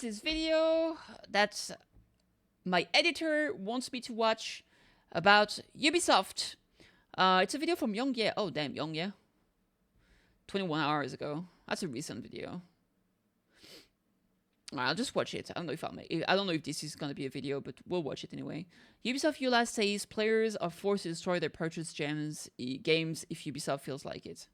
is this video that my editor wants me to watch about Ubisoft. It's a video from YongYea. Oh, damn, YongYea. 21 hours ago. That's a recent video. I'll just watch it. I don't know if this is gonna be a video, but we'll watch it anyway. Ubisoft EULA says players are forced to destroy their purchased games if Ubisoft feels like it.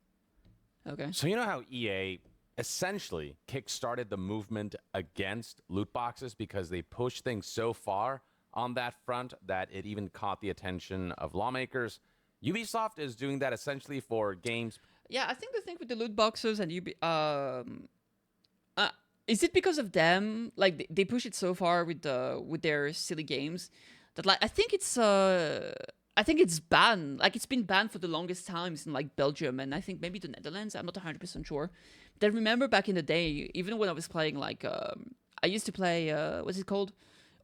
Okay. So you know how EA essentially kickstarted the movement against loot boxes because they pushed things so far on that front that it even caught the attention of lawmakers. Ubisoft is doing that essentially for games. Yeah, I think the thing with the loot boxes and is it because of them? Like they push it so far with their silly games that like I think it's banned. Like it's been banned for the longest times in like Belgium and I think maybe the Netherlands. I'm not 100% sure. But I remember back in the day, even when I was playing like I used to play what's it called,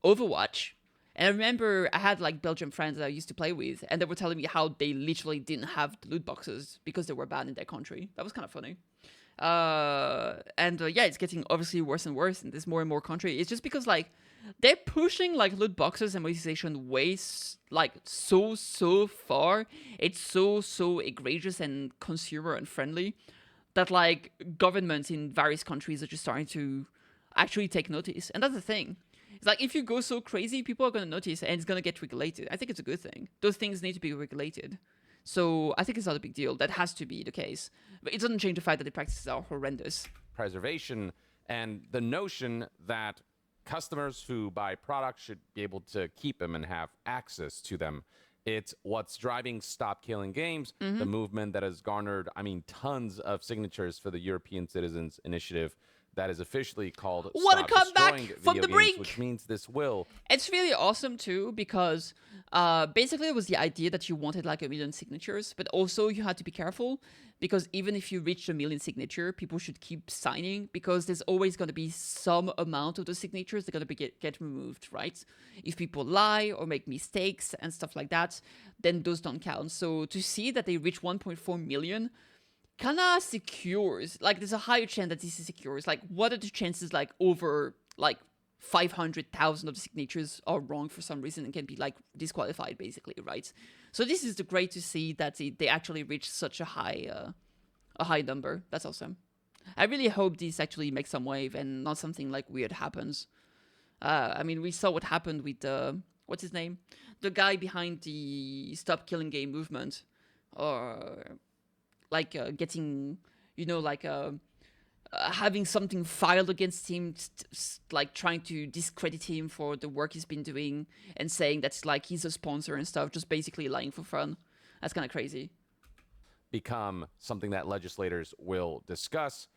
Overwatch. And I remember I had like Belgian friends that I used to play with, and they were telling me how they literally didn't have the loot boxes because they were banned in their country. That was kind of funny. Yeah, it's getting obviously worse and worse, and there's more and more country. It's just because like they're pushing like loot boxes and monetization ways like so far. It's so egregious and consumer unfriendly that like governments in various countries are just starting to actually take notice. And that's the thing. It's like if you go so crazy, people are going to notice and it's going to get regulated. I think it's a good thing. Those things need to be regulated. So I think it's not a big deal. That has to be the case. But it doesn't change the fact that the practices are horrendous. Preservation and the notion that customers who buy products should be able to keep them and have access to them. It's what's driving Stop Killing Games, the movement that has garnered, tons of signatures for the European Citizens Initiative that is officially called Wanna Stop come back Destroying from Video the Games, brink? which means this will. It's really awesome too because basically it was the idea that you wanted like 1 million signatures, but also you had to be careful because even if you reach 1 million signature, people should keep signing because there's always going to be some amount of the signatures that are going to get removed, right? If people lie or make mistakes and stuff like that, then those don't count. So to see that they reach 1.4 million kind of secures, like there's a higher chance that this is secures. Like what are the chances like over like 500,000 of the signatures are wrong for some reason and can be like disqualified basically, right? So this is great to see that they actually reach such a high number. That's awesome. I really hope this actually makes some wave and not something like weird happens. We saw what happened with what's his name, the guy behind the Stop Killing Game movement, or like getting, having something filed against him, like trying to discredit him for the work he's been doing and saying that's like he's a sponsor and stuff, just basically lying for fun. That's kind of crazy. Become something that legislators will discuss.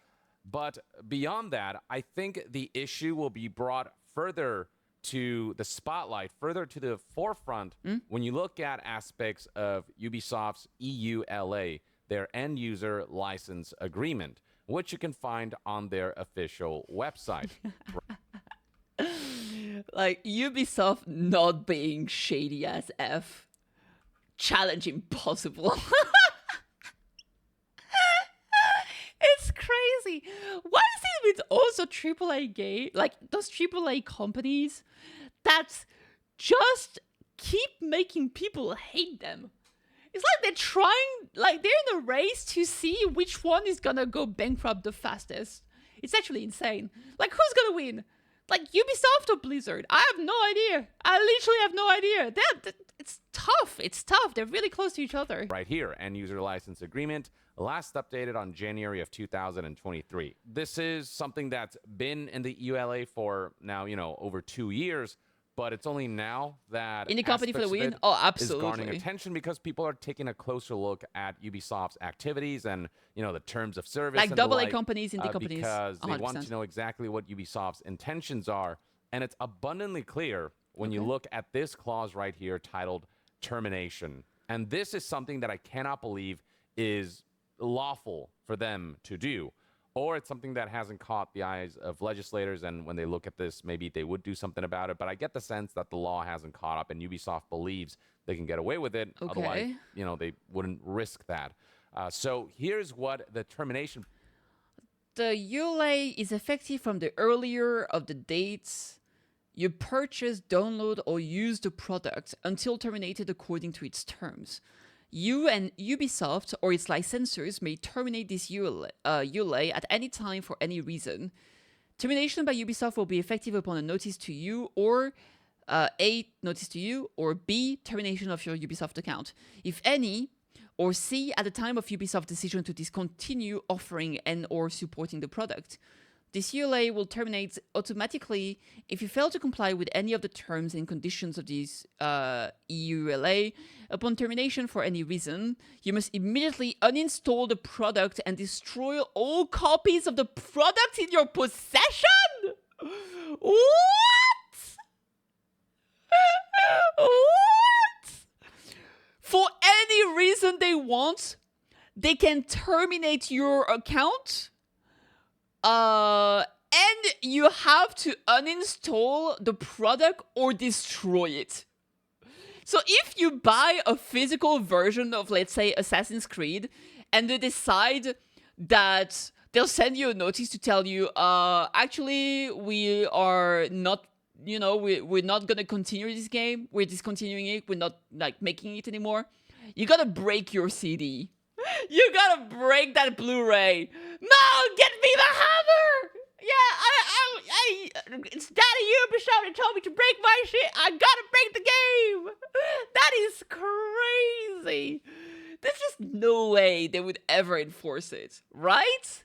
But beyond that, I think the issue will be brought further to the spotlight, further to the forefront when you look at aspects of Ubisoft's EULA, their end user license agreement, which you can find on their official website. Like Ubisoft not being shady as F. Challenge impossible. It's crazy. What is it with also AAA game, like those AAA companies that just keep making people hate them? It's like they're trying, like they're in a race to see which one is gonna go bankrupt the fastest. It's actually insane. Like who's gonna win? Like Ubisoft or Blizzard? I have no idea. I literally have no idea. It's tough. It's tough. They're really close to each other. Right here, end user license agreement, last updated on January of 2023. This is something that's been in the EULA for now, over 2 years. But it's only now that in the company for the win. Oh, absolutely. Is garnering attention because people are taking a closer look at Ubisoft's activities and the terms of service, like and AA companies, indie companies, because 100%. they want to know exactly what Ubisoft's intentions are, and it's abundantly clear when you look at this clause right here titled termination. And this is something that I cannot believe is lawful for them to do. Or it's something that hasn't caught the eyes of legislators, and when they look at this, maybe they would do something about it. But I get the sense that the law hasn't caught up, and Ubisoft believes they can get away with it. Okay. Otherwise, they wouldn't risk that. So here's what the termination. The EULA is effective from the earlier of the dates you purchase, download, or use the product until terminated according to its terms. You and Ubisoft or its licensors may terminate this EULA at any time for any reason. Termination by Ubisoft will be effective upon a notice to you or A, notice to you, or B, termination of your Ubisoft account, if any, or C, at the time of Ubisoft's decision to discontinue offering and or supporting the product. This EULA will terminate automatically if you fail to comply with any of the terms and conditions of this EULA. Upon termination for any reason, you must immediately uninstall the product and destroy all copies of the product in your possession? What? What? For any reason they want, they can terminate your account. And you have to uninstall the product or destroy it. So if you buy a physical version of, let's say, Assassin's Creed, and they decide that they'll send you a notice to tell you, actually, we are not, we're not going to continue this game. We're discontinuing it. We're not, making it anymore. You got to break your CD. You gotta break that Blu-ray. No, get me the hammer! Yeah, it's Daddy Ubisoft that told me to break my shit. I gotta break the game. That is crazy. There's just no way they would ever enforce it, right?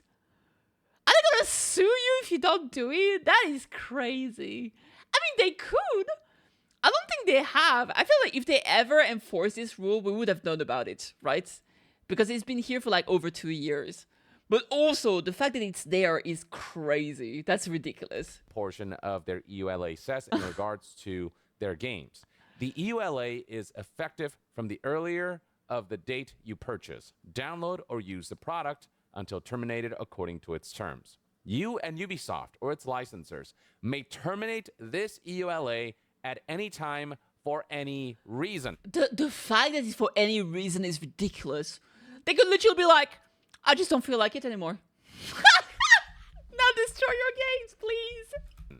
Are they gonna sue you if you don't do it? That is crazy. I mean, they could. I don't think they have. I feel like if they ever enforce this rule, we would have known about it, right? Because it's been here for over 2 years. But also, the fact that it's there is crazy. That's ridiculous. Portion of their EULA says in regards to their games. The EULA is effective from the earlier of the date you purchase, download, or use the product until terminated according to its terms. You and Ubisoft or its licensors may terminate this EULA at any time for any reason. The fact that it's for any reason is ridiculous. They could literally be like, I just don't feel like it anymore. Now destroy your games, please.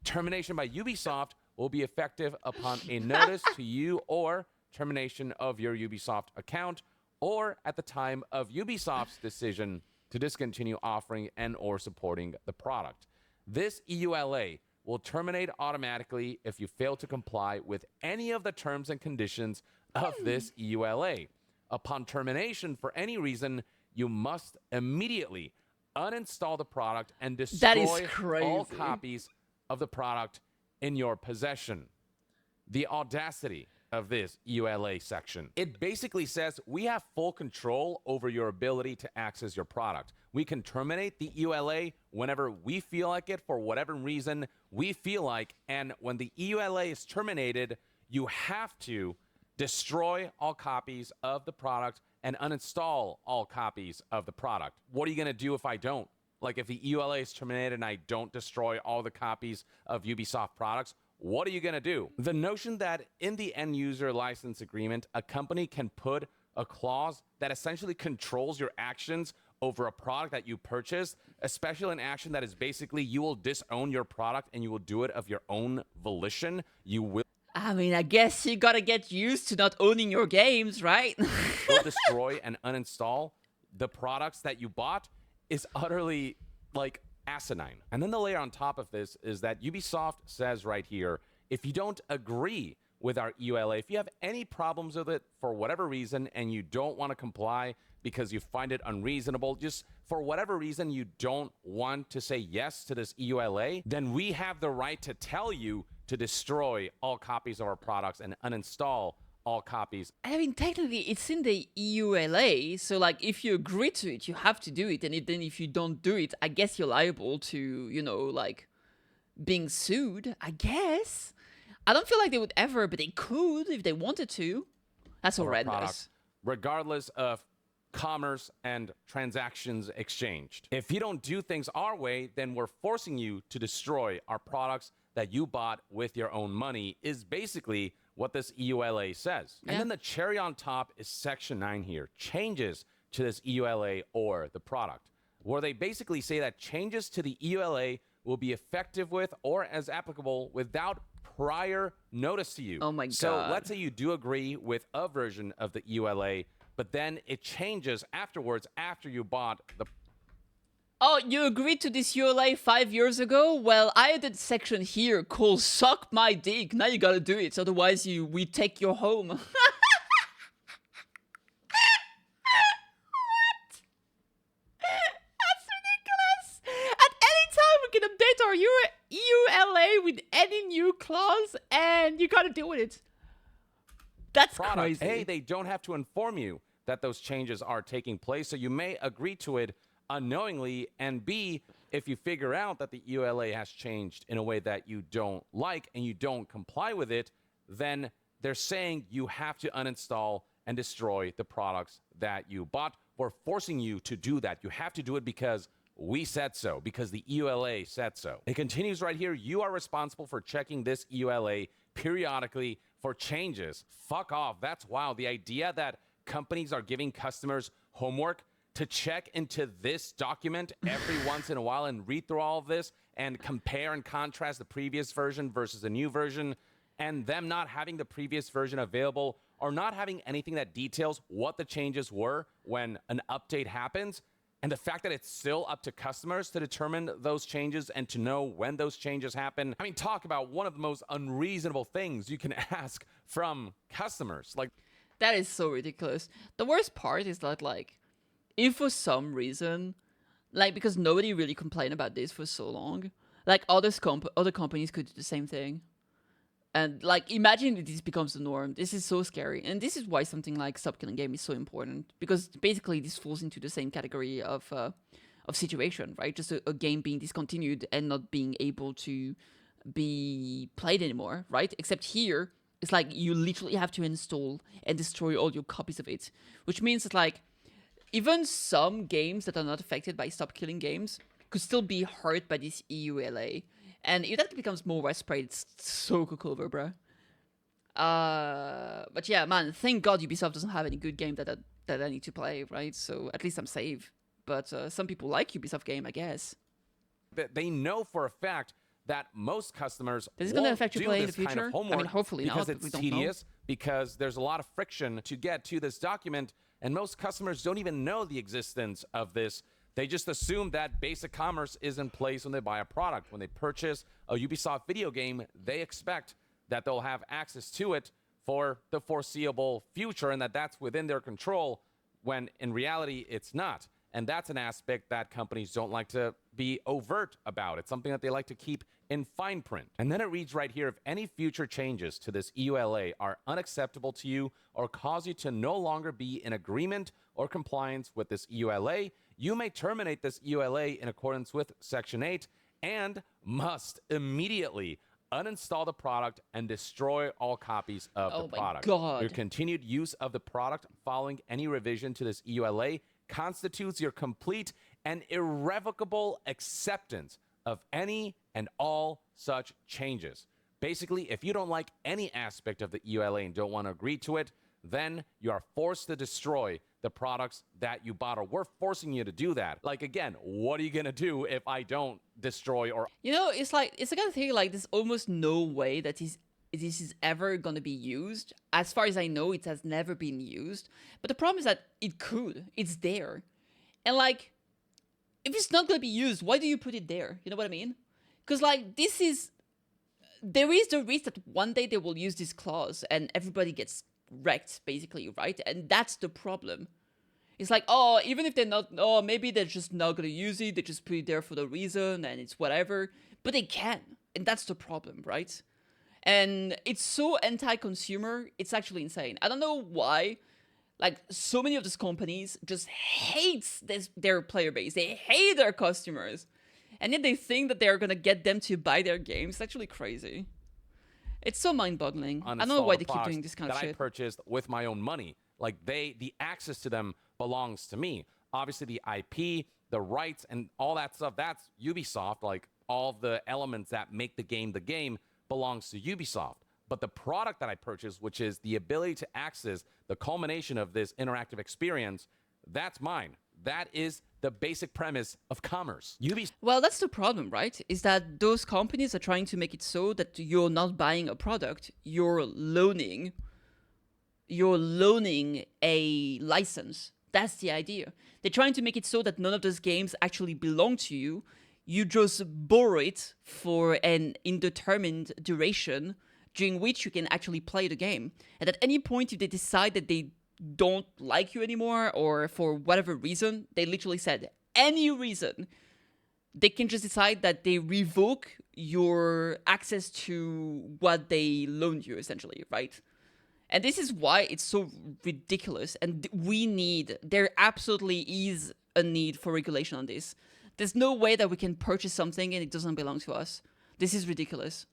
Termination by Ubisoft will be effective upon a notice to you or termination of your Ubisoft account or at the time of Ubisoft's decision to discontinue offering and or supporting the product. This EULA will terminate automatically if you fail to comply with any of the terms and conditions of this EULA. Upon termination for any reason, you must immediately uninstall the product and destroy all copies of the product in your possession. The audacity of this EULA section. It basically says we have full control over your ability to access your product. We can terminate the EULA whenever we feel like it for whatever reason we feel like. And when the EULA is terminated, you have to destroy all copies of the product and uninstall all copies of the product. What are you going to do if I don't? Like if the EULA is terminated and I don't destroy all the copies of Ubisoft products, what are you going to do? The notion that in the end user license agreement, a company can put a clause that essentially controls your actions over a product that you purchased, especially an action that is basically you will disown your product and you will do it of your own volition. You will. I mean, I guess you gotta get used to not owning your games, right? Will destroy and uninstall the products that you bought is utterly asinine. And then the layer on top of this is that Ubisoft says right here, if you don't agree with our EULA, if you have any problems with it for whatever reason and you don't want to comply because you find it unreasonable, just for whatever reason you don't want to say yes to this EULA, then we have the right to tell you to destroy all copies of our products and uninstall all copies. I mean, technically, it's in the EULA, so if you agree to it, you have to do it, and then if you don't do it, I guess you're liable to, being sued, I guess. I don't feel like they would ever, but they could if they wanted to. That's horrendous. Regardless of commerce and transactions exchanged. If you don't do things our way, then we're forcing you to destroy our products that you bought with your own money is basically what this EULA says. Yeah. And then the cherry on top is section 9 here. Changes to this EULA or the product. where they basically say that changes to the EULA will be effective with or as applicable without prior notice to you. Oh my So God. let's say you do agree with a version of the EULA, but then it changes afterwards after you bought the... Oh, you agreed to this ULA 5 years ago? Well, I had a section here called "Suck My Dick." Now you gotta do it, otherwise we take your home. What? That's ridiculous. At any time we can update our EULA with any new clause, and you gotta deal with it. That's product. crazy. A, they don't have to inform you that those changes are taking place, so you may agree to it unknowingly. And B, if you figure out that the EULA has changed in a way that you don't like and you don't comply with it, then they're saying you have to uninstall and destroy the products that you bought. We're forcing you to do that. You have to do it because we said so, because the EULA said so. It continues right here. You are responsible for checking this EULA periodically for changes. Fuck off. That's wild. The idea that companies are giving customers homework to check into this document every once in a while and read through all of this and compare and contrast the previous version versus the new version, and them not having the previous version available or not having anything that details what the changes were when an update happens, and the fact that it's still up to customers to determine those changes and to know when those changes happen. I mean, talk about one of the most unreasonable things you can ask from customers. Like, that is so ridiculous. The worst part is that, like, if for some reason, like, because nobody really complained about this for so long, like, other companies could do the same thing. And, like, imagine that this becomes the norm. This is so scary. And this is why something like Stop Killing Game is so important. Because basically this falls into the same category of situation, right? Just a game being discontinued and not being able to be played anymore, right? Except here, it's like you literally have to install and destroy all your copies of it. Which means that, like, even some games that are not affected by Stop Killing Games could still be hurt by this EULA. And if that becomes more widespread, it's so cool, bro. But yeah, man, thank God Ubisoft doesn't have any good game that I need to play, right? So at least I'm safe. But some people like Ubisoft game, I guess. they know for a fact that most customers Is it going to won't affect your do play in the this kind of future? I homework mean, hopefully because not, but it's we don't know. tedious, because there's a lot of friction to get to this document, and most customers don't even know the existence of this. They just assume that basic commerce is in place when they buy a product. When they purchase a Ubisoft video game, they expect that they'll have access to it for the foreseeable future and that that's within their control, when in reality, it's not. And that's an aspect that companies don't like to be overt about. It's something that they like to keep in fine print. And then it reads right here, if any future changes to this EULA are unacceptable to you or cause you to no longer be in agreement or compliance with this EULA, you may terminate this EULA in accordance with Section 8 and must immediately uninstall the product and destroy all copies of the product. Oh my God. Your continued use of the product following any revision to this EULA constitutes your complete and irrevocable acceptance of any and all such changes. Basically, if you don't like any aspect of the EULA and don't want to agree to it, then you are forced to destroy the products that you bought, or we're forcing you to do that. Like, again, what are you gonna do if I don't destroy or... You know, it's the kind of thing, like, there's almost no way that this is ever gonna be used. As far as I know, it has never been used. But the problem is that it could. It's there. And, like, if it's not gonna be used, why do you put it there? You know what I mean? Because, like, there is the risk that one day they will use this clause and everybody gets wrecked, basically, right? And that's the problem. It's like, oh, even if they're not, oh, maybe they're just not gonna use it, they just put it there for the reason and it's whatever. But they can. And that's the problem, right? And it's so anti-consumer, it's actually insane. I don't know why, like, so many of these companies just hate their player base. They hate their customers. And yet they think that they're gonna get them to buy their games. It's actually crazy. It's so mind-boggling. I don't know why they keep doing this kind of shit. That I purchased with my own money. Like, the access to them belongs to me. Obviously, the IP, the rights, and all that stuff, that's Ubisoft. Like, all the elements that make the game belongs to Ubisoft. But the product that I purchased, which is the ability to access the culmination of this interactive experience, that's mine. That is the basic premise of commerce. Well, that's the problem, right? Is that those companies are trying to make it so that you're not buying a product, you're loaning a license. That's the idea. They're trying to make it so that none of those games actually belong to you. You just borrow it for an indeterminate duration during which you can actually play the game. And at any point, if they decide that they don't like you anymore, or for whatever reason, they literally said any reason, they can just decide that they revoke your access to what they loaned you, essentially, right? And this is why it's so ridiculous. And there absolutely is a need for regulation on this. There's no way that we can purchase something and it doesn't belong to us. This is ridiculous.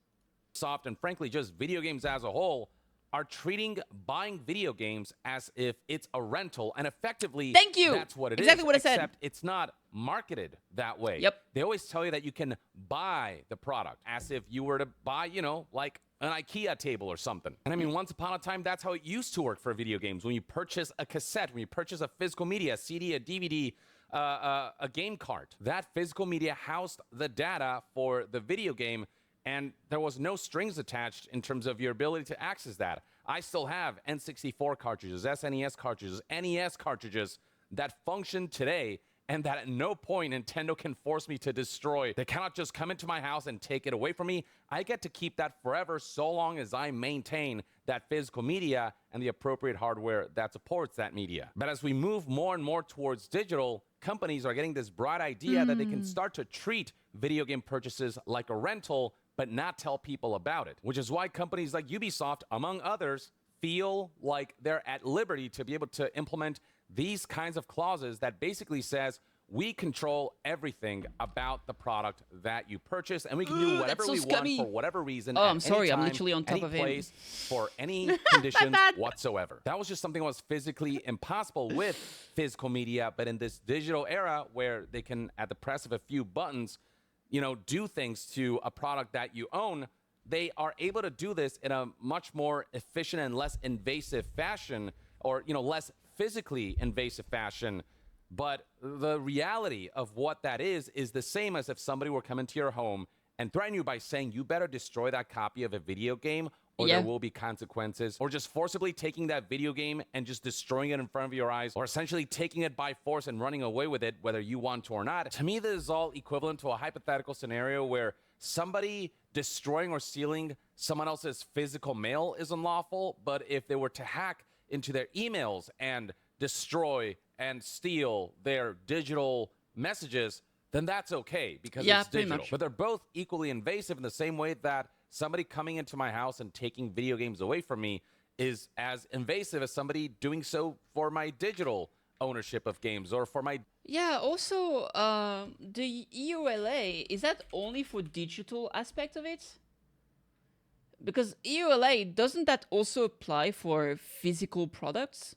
Ubisoft, and frankly just video games as a whole, are treating buying video games as if it's a rental, and effectively Thank you. That's what it is. Exactly what I said. Except it's not marketed that way. Yep. They always tell you that you can buy the product as if you were to buy, like an IKEA table or something. And I mean, once upon a time, that's how it used to work for video games. When you purchase a cassette, when you purchase a physical media, a CD, a DVD, a game cart, that physical media housed the data for the video game, and there was no strings attached in terms of your ability to access that. I still have N64 cartridges, SNES cartridges, NES cartridges that function today, and that at no point Nintendo can force me to destroy. They cannot just come into my house and take it away from me. I get to keep that forever so long as I maintain that physical media and the appropriate hardware that supports that media. But as we move more and more towards digital, companies are getting this bright idea that they can start to treat video game purchases like a rental, but not tell people about it, which is why companies like Ubisoft, among others, feel like they're at liberty to be able to implement these kinds of clauses that basically says, we control everything about the product that you purchase, and we can do whatever we want for whatever reason. Oh, I'm sorry, I'm literally on top of him. Place, for any conditions whatsoever. That was just something that was physically impossible with physical media, but in this digital era where they can, at the press of a few buttons, do things to a product that you own, they are able to do this in a much more efficient and less invasive fashion, or, less physically invasive fashion. But the reality of what that is the same as if somebody were coming to your home and threaten you by saying, you better destroy that copy of a video game or there will be consequences, or just forcibly taking that video game and just destroying it in front of your eyes, or essentially taking it by force and running away with it, whether you want to or not. To me, this is all equivalent to a hypothetical scenario where somebody destroying or stealing someone else's physical mail is unlawful, but if they were to hack into their emails and destroy and steal their digital messages, then that's okay because it's digital. But they're both equally invasive in the same way that somebody coming into my house and taking video games away from me is as invasive as somebody doing so for my digital ownership of games or for my... Yeah, also, the EULA, is that only for digital aspect of it? Because EULA, doesn't that also apply for physical products?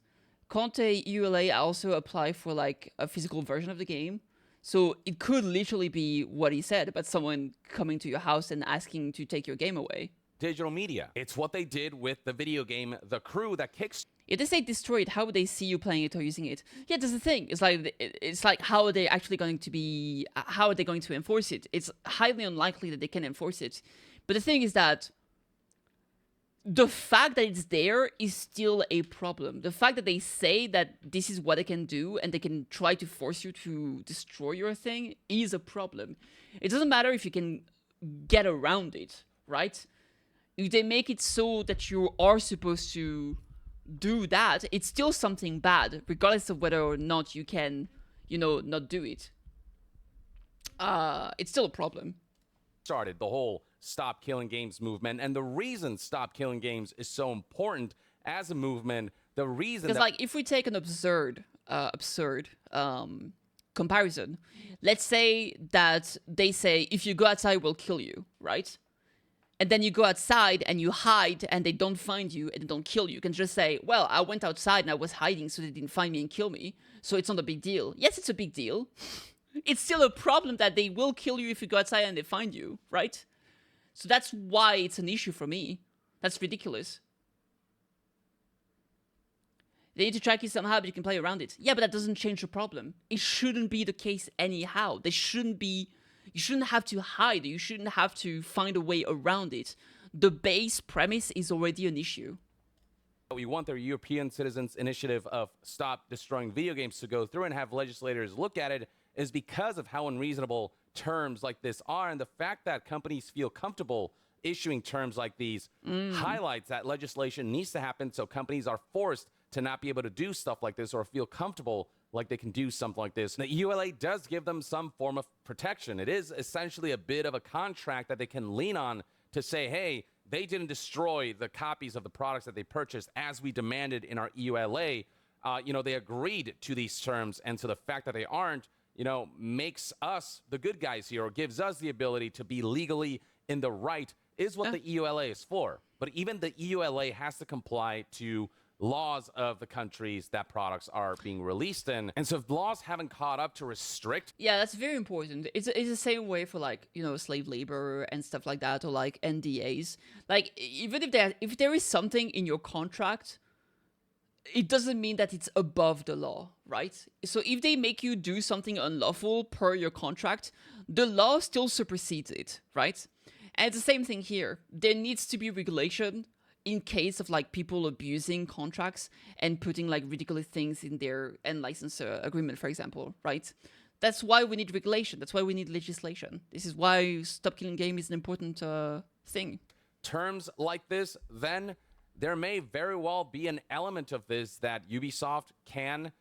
Can't a EULA also apply for like a physical version of the game? So it could literally be what he said about someone coming to your house and asking to take your game away. Digital media. It's what they did with the video game The Crew that kicks... If they say destroy it, how would they see you playing it or using it? Yeah, that's the thing. It's like how are they actually going to be... How are they going to enforce it? It's highly unlikely that they can enforce it. But the thing is that the fact that it's there is still a problem. The fact that they say that this is what they can do and they can try to force you to destroy your thing is a problem. It doesn't matter if you can get around it, right? If they make it so that you are supposed to do that, it's still something bad, regardless of whether or not you can, not do it. It's still a problem. Started the whole Stop Killing Games movement, and the reason Stop Killing Games is so important as a movement, the reason because like if we take an absurd comparison, let's say that they say if you go outside we'll kill you, right? And then you go outside and you hide and they don't find you and they don't kill you. You can just say, well, I went outside and I was hiding so they didn't find me and kill me, so it's not a big deal. Yes, it's a big deal. It's still a problem that they will kill you if you go outside and they find you, right? So that's why it's an issue for me. That's ridiculous. They need to track you somehow, but you can play around it. Yeah, but that doesn't change the problem. It shouldn't be the case anyhow. You shouldn't have to hide. You shouldn't have to find a way around it. The base premise is already an issue. We want their European citizens initiative of Stop Destroying Video Games to go through and have legislators look at it is because of how unreasonable terms like this are, and the fact that companies feel comfortable issuing terms like these highlights that legislation needs to happen, so companies are forced to not be able to do stuff like this or feel comfortable like they can do something like this. The EULA does give them some form of protection. It is essentially a bit of a contract that they can lean on to say, hey, they didn't destroy the copies of the products that they purchased as we demanded in our EULA. They agreed to these terms, and so the fact that they aren't, makes us the good guys here, or gives us the ability to be legally in the right, is what the EULA is for. But even the EULA has to comply to laws of the countries that products are being released in. And so if laws haven't caught up to restrict... Yeah, that's very important. It's the same way for slave labor and stuff like that, or like NDAs. Like, even if there is something in your contract, it doesn't mean that it's above the law, right? So if they make you do something unlawful per your contract, the law still supersedes it, right? And it's the same thing here. There needs to be regulation in case of people abusing contracts and putting ridiculous things in their end license agreement, for example, right? That's why we need regulation. That's why we need legislation. This is why Stop Killing Game is an important thing. Terms like this, then there may very well be an element of this that Ubisoft can,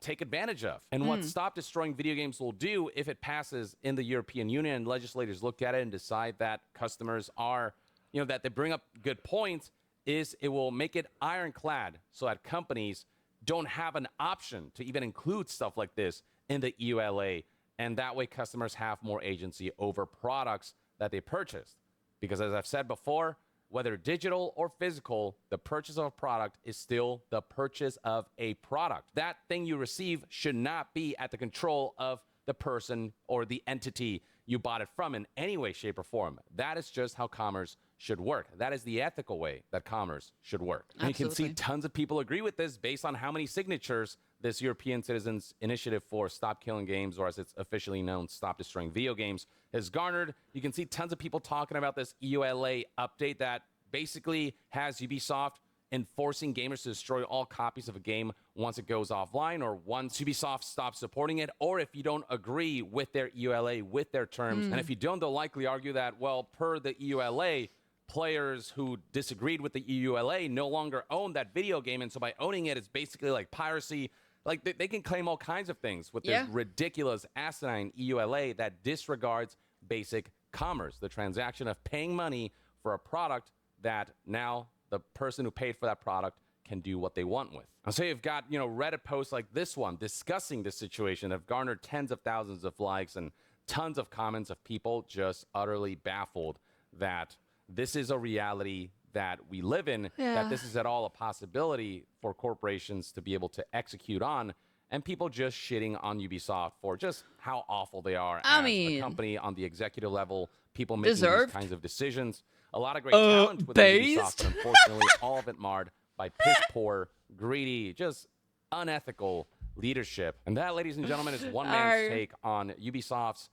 take advantage of. And what Stop Destroying Video Games will do if it passes in the European Union and legislators look at it and decide that customers are, that they bring up good points, is it will make it ironclad so that companies don't have an option to even include stuff like this in the EULA. And that way customers have more agency over products that they purchased. Because as I've said before, whether digital or physical, the purchase of a product is still the purchase of a product. That thing you receive should not be at the control of the person or the entity you bought it from in any way, shape, or form. That is just how commerce should work. That is the ethical way that commerce should work. And you can see tons of people agree with this based on how many signatures this European Citizens Initiative for Stop Killing Games, or as it's officially known, Stop Destroying Video Games, has garnered. You can see tons of people talking about this EULA update that basically has Ubisoft enforcing gamers to destroy all copies of a game once it goes offline, or once Ubisoft stops supporting it, or if you don't agree with their EULA, with their terms. And if you don't, they'll likely argue that, well, per the EULA, players who disagreed with the EULA no longer own that video game, and so by owning it, it's basically like piracy. They can claim all kinds of things with this ridiculous, asinine EULA that disregards basic commerce, the transaction of paying money for a product that now the person who paid for that product can do what they want with. And so you've got, Reddit posts like this one discussing this situation that have garnered tens of thousands of likes and tons of comments of people just utterly baffled that this is a reality that we live in, that this is at all a possibility for corporations to be able to execute on, and people just shitting on Ubisoft for just how awful they are as a company on the executive level, people making these kinds of decisions. A lot of great talent with Ubisoft, but unfortunately, all of it marred by piss-poor, greedy, just unethical leadership. And that, ladies and gentlemen, is one man's take on Ubisoft's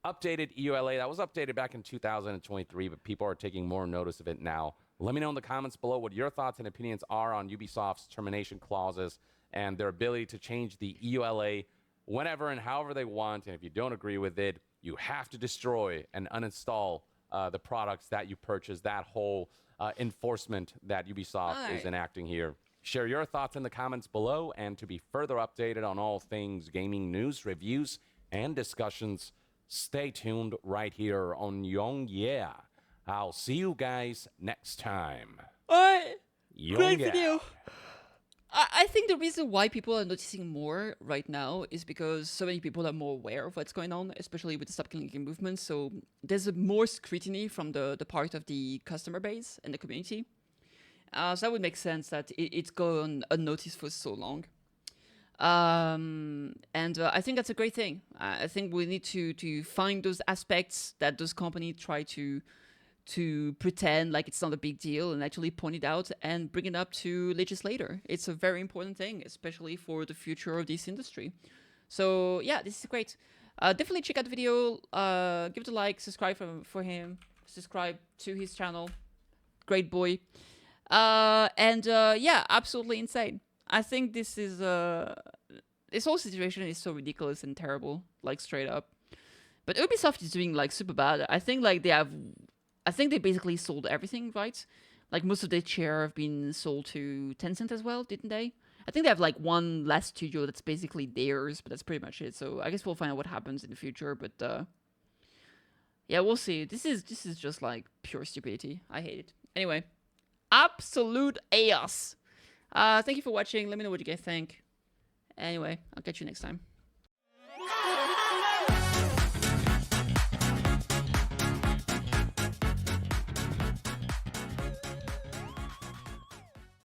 updated EULA. That was updated back in 2023, but people are taking more notice of it now. Let me know in the comments below what your thoughts and opinions are on Ubisoft's termination clauses and their ability to change the EULA whenever and however they want. And if you don't agree with it, you have to destroy and uninstall the products that you purchased. That whole enforcement that Ubisoft is enacting here. Share your thoughts in the comments below, and to be further updated on all things gaming news, reviews, and discussions, stay tuned right here on YongYea. I'll see you guys next time. Alright, great YongYea. video. I think the reason why people are noticing more right now is because so many people are more aware of what's going on, especially with the Stop Killing Game movement. So there's more scrutiny from the part of the customer base and the community. So that would make sense that it's gone unnoticed for so long. And I think that's a great thing. I think we need to find those aspects that those companies try to to pretend like it's not a big deal and actually point it out and bring it up to legislator. It's a very important thing, especially for the future of this industry. So yeah, this is great. Definitely check out the video. Give it a like. Subscribe for him. Subscribe to his channel. Great boy. Yeah, absolutely insane. I think this is this whole situation is so ridiculous and terrible, like straight up. But Ubisoft is doing like super bad. I think like I think they basically sold everything, right? Like most of their share have been sold to Tencent as well, didn't they? I think they have like one last studio that's basically theirs, but that's pretty much it. So I guess we'll find out what happens in the future. But yeah, we'll see. This is just like pure stupidity. I hate it. Anyway, absolute chaos. Thank you for watching. Let me know what you guys think. Anyway, I'll catch you next time.